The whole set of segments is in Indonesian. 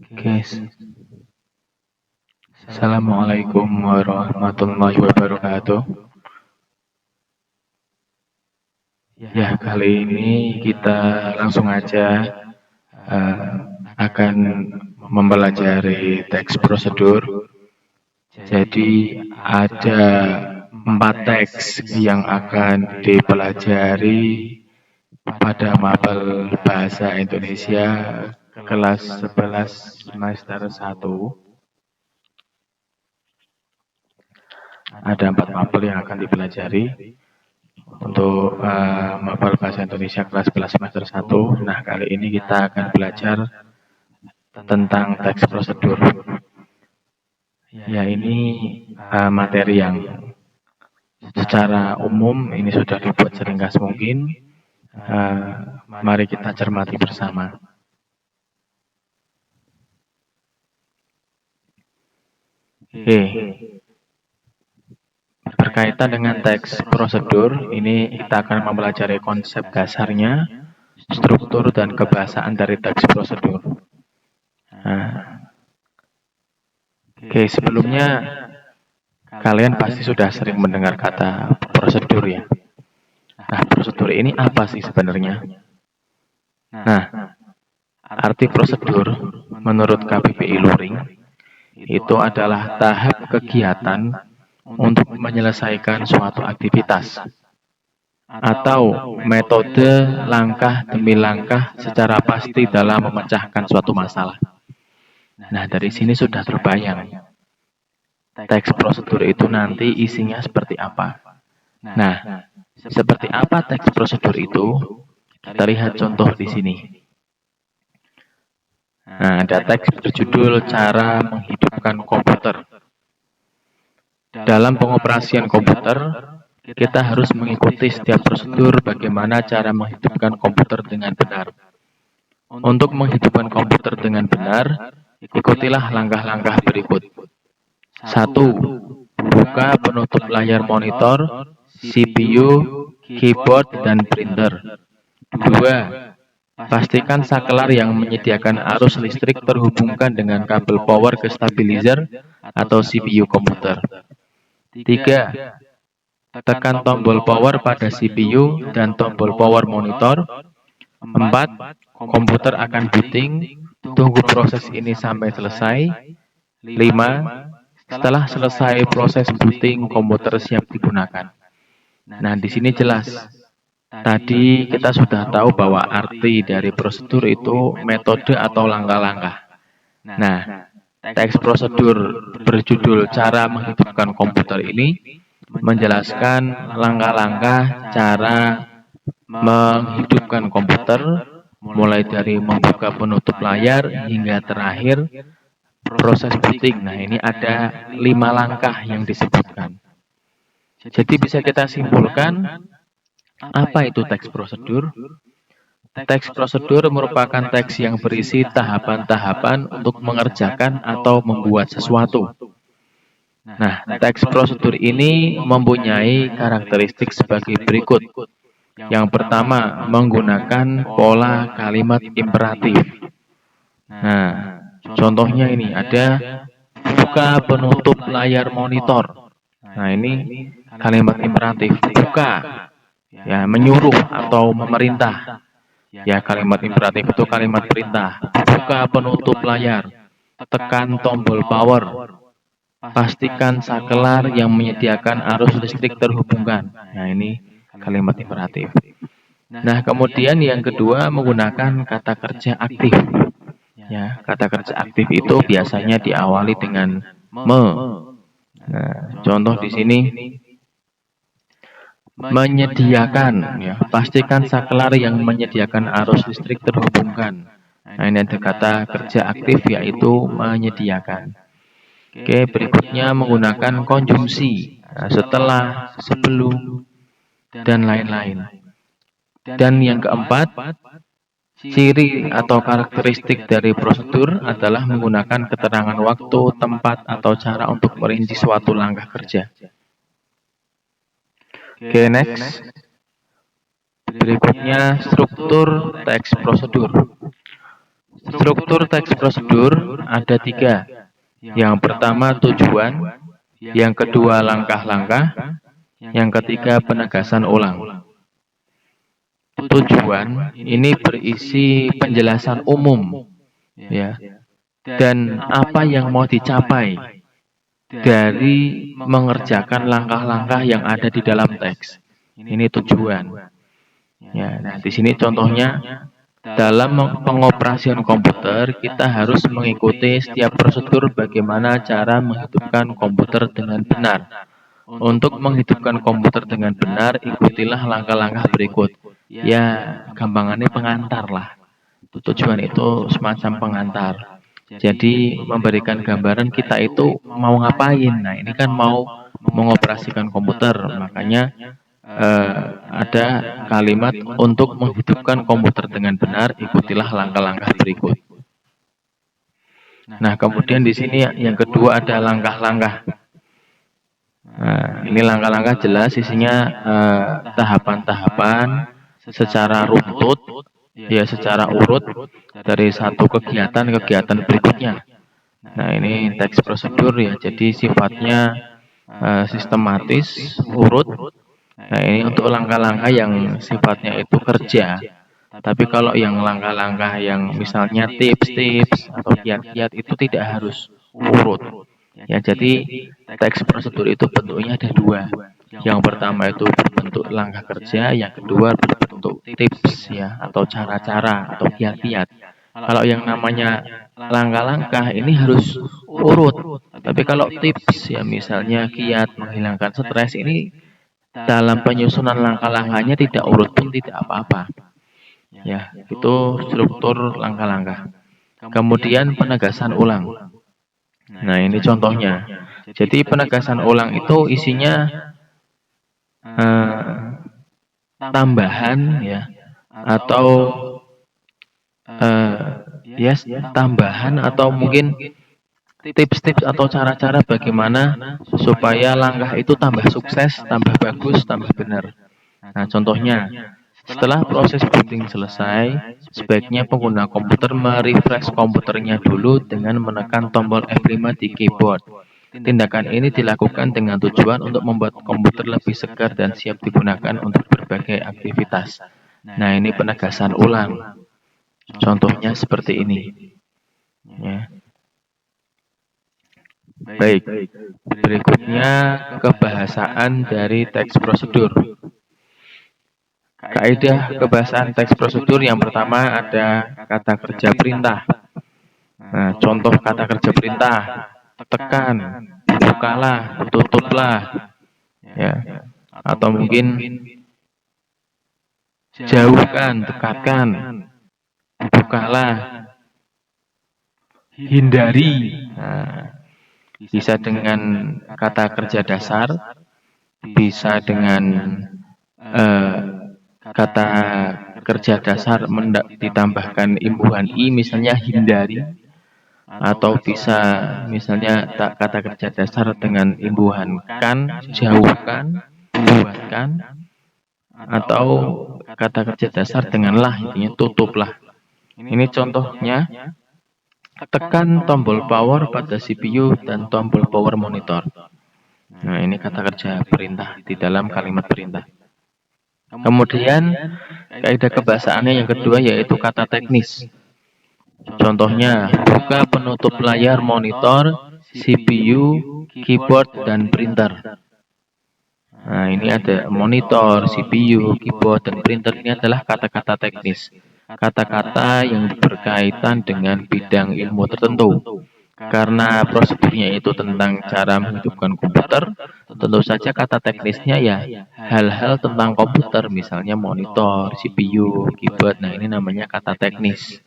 Guys, Assalamualaikum warahmatullahi wabarakatuh. Ya, kali ini kita langsung aja eh, akan mempelajari teks prosedur. Jadi ada 4 teks yang akan dipelajari pada mapel bahasa Indonesia kelas 11 semester 1. Ada 4 mapel yang akan dipelajari untuk mapel bahasa Indonesia kelas 11 semester 1. Nah, kali ini kita akan belajar tentang teks prosedur. Ya, ini materi yang secara umum ini sudah dibuat seringkas mungkin. Mari kita cermati bersama. Berkaitan dengan teks prosedur, ini kita akan mempelajari konsep dasarnya, struktur dan kebahasaan dari teks prosedur. Sebelumnya kalian pasti sudah sering mendengar kata prosedur ya. Nah, prosedur ini apa sih sebenarnya? Nah, arti prosedur menurut KBBI Luring itu adalah tahap kegiatan untuk menyelesaikan suatu aktivitas atau metode langkah demi langkah secara pasti dalam memecahkan suatu masalah. Nah, dari sini sudah terbayang teks prosedur itu nanti isinya seperti apa. Nah, seperti apa teks prosedur itu? Kita lihat contoh di sini. Nah, ada teks berjudul Cara Menghidupkan Komputer. Dalam pengoperasian komputer, kita harus mengikuti setiap prosedur bagaimana cara menghidupkan komputer dengan benar. Untuk menghidupkan komputer dengan benar, ikutilah langkah-langkah berikut. 1. Buka penutup layar monitor, CPU, keyboard, dan printer. 2. Pastikan saklar yang menyediakan arus listrik terhubungkan dengan kabel power ke stabilizer atau CPU komputer. 3. Tekan tombol power pada CPU dan tombol power monitor. 4. Komputer akan booting. Tunggu proses ini sampai selesai. 5. Setelah selesai proses booting, komputer siap digunakan. Nah, di sini jelas. Tadi kita sudah tahu bahwa arti dari prosedur itu metode atau langkah-langkah. Nah, teks prosedur berjudul Cara Menghidupkan Komputer ini menjelaskan langkah-langkah cara menghidupkan komputer, mulai dari membuka penutup layar hingga terakhir proses booting. Nah, ini ada 5 langkah yang disebutkan. Jadi bisa kita simpulkan, apa itu teks prosedur? Teks prosedur merupakan teks yang berisi tahapan-tahapan untuk mengerjakan atau membuat sesuatu. Nah, teks prosedur ini mempunyai karakteristik sebagai berikut. Yang pertama, menggunakan pola kalimat imperatif. Nah, contohnya ini ada buka penutup layar monitor. Nah, ini kalimat imperatif. Buka, ya, menyuruh atau memerintah. Ya, kalimat imperatif itu kalimat perintah. Buka penutup layar. Tekan tombol power. Pastikan saklar yang menyediakan arus listrik terhubungkan. Nah, ini kalimat imperatif. Nah, kemudian yang kedua menggunakan kata kerja aktif. Ya, kata kerja aktif itu biasanya diawali dengan me. Nah, contoh di sini menyediakan, ya, pastikan saklar yang menyediakan arus listrik terhubungkan. Nah, ini ada kata kerja aktif yaitu menyediakan. Oke, berikutnya menggunakan konjungsi, setelah, sebelum, dan lain-lain. Dan yang keempat, ciri atau karakteristik dari prosedur adalah menggunakan keterangan waktu, tempat, atau cara untuk merinci suatu langkah kerja. Oke, next. Berikutnya struktur teks prosedur. Struktur teks prosedur ada tiga. Yang pertama tujuan, yang kedua langkah-langkah, yang ketiga penegasan ulang. Tujuan ini berisi penjelasan umum, ya, dan apa yang mau dicapai dari mengerjakan langkah-langkah yang ada di dalam teks. Ini tujuan. Ya, nah di sini contohnya dalam pengoperasian komputer kita harus mengikuti setiap prosedur bagaimana cara menghidupkan komputer dengan benar. Untuk menghidupkan komputer dengan benar, ikutilah langkah-langkah berikut. Ya, gampangannya pengantar lah. Tujuan itu semacam pengantar. Jadi memberikan gambaran kita itu mau ngapain. Nah ini kan mau mengoperasikan komputer, makanya ada kalimat untuk menghidupkan komputer dengan benar, ikutilah langkah-langkah berikut. Nah kemudian di sini yang kedua ada langkah-langkah. Nah, ini langkah-langkah jelas isinya tahapan-tahapan secara runtut, ya secara urut dari satu kegiatan berikutnya. Nah ini teks prosedur ya, jadi sifatnya sistematis, urut. Nah ini untuk langkah-langkah yang sifatnya itu kerja. Tapi kalau yang langkah-langkah yang misalnya tips-tips atau kiat-kiat itu tidak harus urut. Ya, jadi teks prosedur itu bentuknya ada dua. Yang pertama itu berbentuk langkah kerja, yang kedua berbentuk tips ya atau cara-cara atau kiat-kiat. Kalau yang namanya langkah-langkah ini harus urut. Tapi kalau tips ya misalnya kiat menghilangkan stres ini dalam penyusunan langkah-langkahnya tidak urut pun tidak apa-apa. Ya, itu struktur langkah-langkah. Kemudian penegasan ulang. Nah, ini contohnya. Jadi penegasan ulang itu isinya tambahan ya atau tambahan atau mungkin tips-tips atau cara-cara bagaimana supaya langkah itu tambah sukses, tambah bagus, tambah benar. Nah, contohnya setelah proses booting selesai, sebaiknya pengguna komputer merefresh komputernya dulu dengan menekan tombol F5 di keyboard. Tindakan ini dilakukan dengan tujuan untuk membuat komputer lebih segar dan siap digunakan untuk berbagai aktivitas. Nah, ini penegasan ulang. Contohnya seperti ini. Ya. Baik, berikutnya kebahasaan dari teks prosedur. Kaidah kebahasaan teks prosedur yang pertama ada kata kerja perintah. Nah, contoh kata kerja perintah, tekan, bukalah, tutuplah, ya, atau mungkin jauhkan, dekatkan, bukalah, hindari. Nah, bisa dengan kata kerja dasar, bisa dengan kata kerja dasar ditambahkan imbuhan i, misalnya hindari, atau bisa misalnya kata kerja dasar dengan imbuhan kan, jauhkan, buatkan, atau kata kerja dasar dengan lah, intinya tutuplah. Ini contohnya, tekan tombol power pada CPU dan tombol power monitor. Nah, ini kata kerja perintah di dalam kalimat perintah. Kemudian, kaidah kebahasaannya yang kedua yaitu kata teknis. Contohnya, buka penutup layar monitor, CPU, keyboard, dan printer. Nah, ini ada monitor, CPU, keyboard, dan printer. Ini adalah kata-kata teknis. Kata-kata yang berkaitan dengan bidang ilmu tertentu. Karena prosedurnya itu tentang cara menghidupkan komputer, tentu saja kata teknisnya ya hal-hal tentang komputer, misalnya monitor, CPU, keyboard. Nah, ini namanya kata teknis.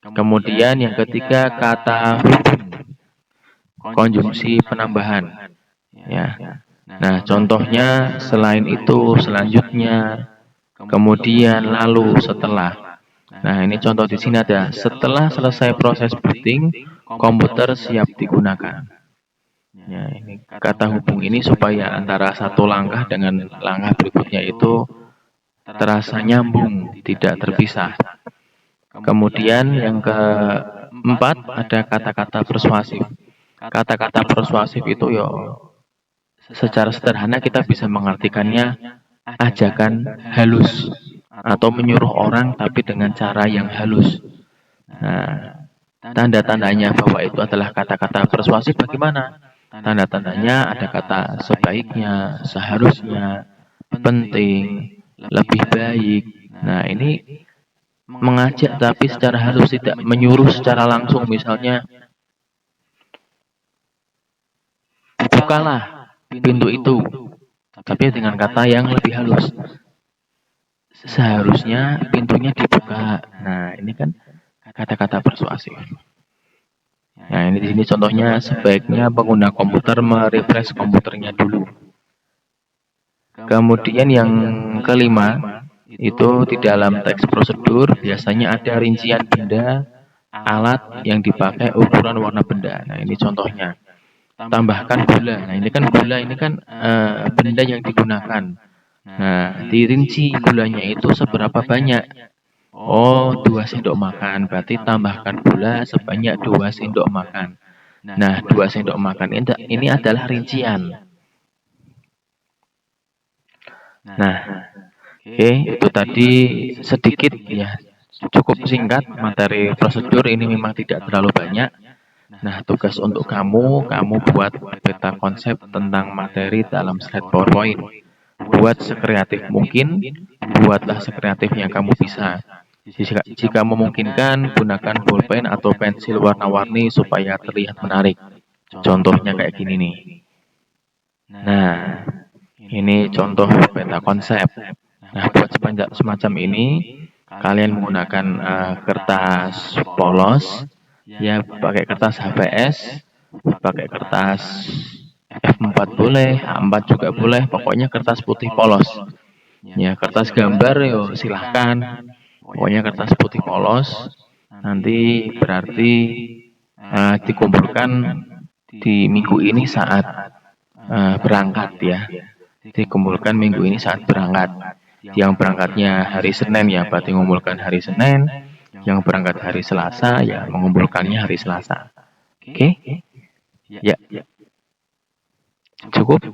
Kemudian yang ketiga kata hubung, konjungsi penambahan. Ya. Nah, contohnya selain itu, selanjutnya, kemudian, lalu, setelah. Nah, ini contoh di sini ada setelah selesai proses booting, komputer siap digunakan. Ya, ini kata hubung ini supaya antara satu langkah dengan langkah berikutnya itu terasa nyambung, tidak terpisah. Kemudian yang keempat ada kata-kata persuasif. Kata-kata persuasif itu ya secara sederhana kita bisa mengartikannya ajakan halus atau menyuruh orang tapi dengan cara yang halus. Nah, tanda-tandanya bahwa itu adalah kata-kata persuasif bagaimana? Tanda-tandanya ada kata sebaiknya, seharusnya, penting, lebih baik. Nah, ini mengajak tapi secara halus, tidak menyuruh secara langsung. Misalnya, bukalah pintu itu, tapi dengan kata yang lebih halus. Seharusnya pintunya dibuka. Nah, ini kan kata-kata persuasif. Nah, ini di sini contohnya sebaiknya pengguna komputer merefresh komputernya dulu. Kemudian yang kelima, itu di dalam teks prosedur biasanya ada rincian benda, alat yang dipakai, ukuran, warna benda. Nah, ini contohnya. Tambahkan gula. Nah, ini kan gula ini kan benda yang digunakan. Nah, dirinci gulanya itu seberapa banyak. Oh, 2 sendok makan. Berarti tambahkan gula sebanyak 2 sendok makan. Nah, 2 sendok makan ini adalah rincian. Nah, oke, itu tadi sedikit ya, cukup singkat materi prosedur ini, memang tidak terlalu banyak. Nah, tugas untuk kamu buat peta konsep tentang materi dalam slide PowerPoint. Buat sekreatif mungkin, buatlah sekreatif yang kamu bisa. Jika memungkinkan, gunakan bolpen atau pensil warna-warni supaya terlihat menarik. Contohnya kayak gini nih. Nah, ini contoh peta konsep. Nah, buat semacam ini, kalian menggunakan kertas polos, ya pakai kertas HVS, pakai kertas F4 boleh, A4 juga boleh, pokoknya kertas putih polos. Ya, kertas gambar yo silahkan, pokoknya kertas putih polos. Nanti berarti dikumpulkan di minggu ini saat berangkat ya. Dikumpulkan minggu ini saat berangkat. Yang berangkatnya hari Senin ya berarti mengumpulkan hari Senin. Yang berangkat hari Selasa ya mengumpulkannya hari Selasa. Oke? Ya. Cukup?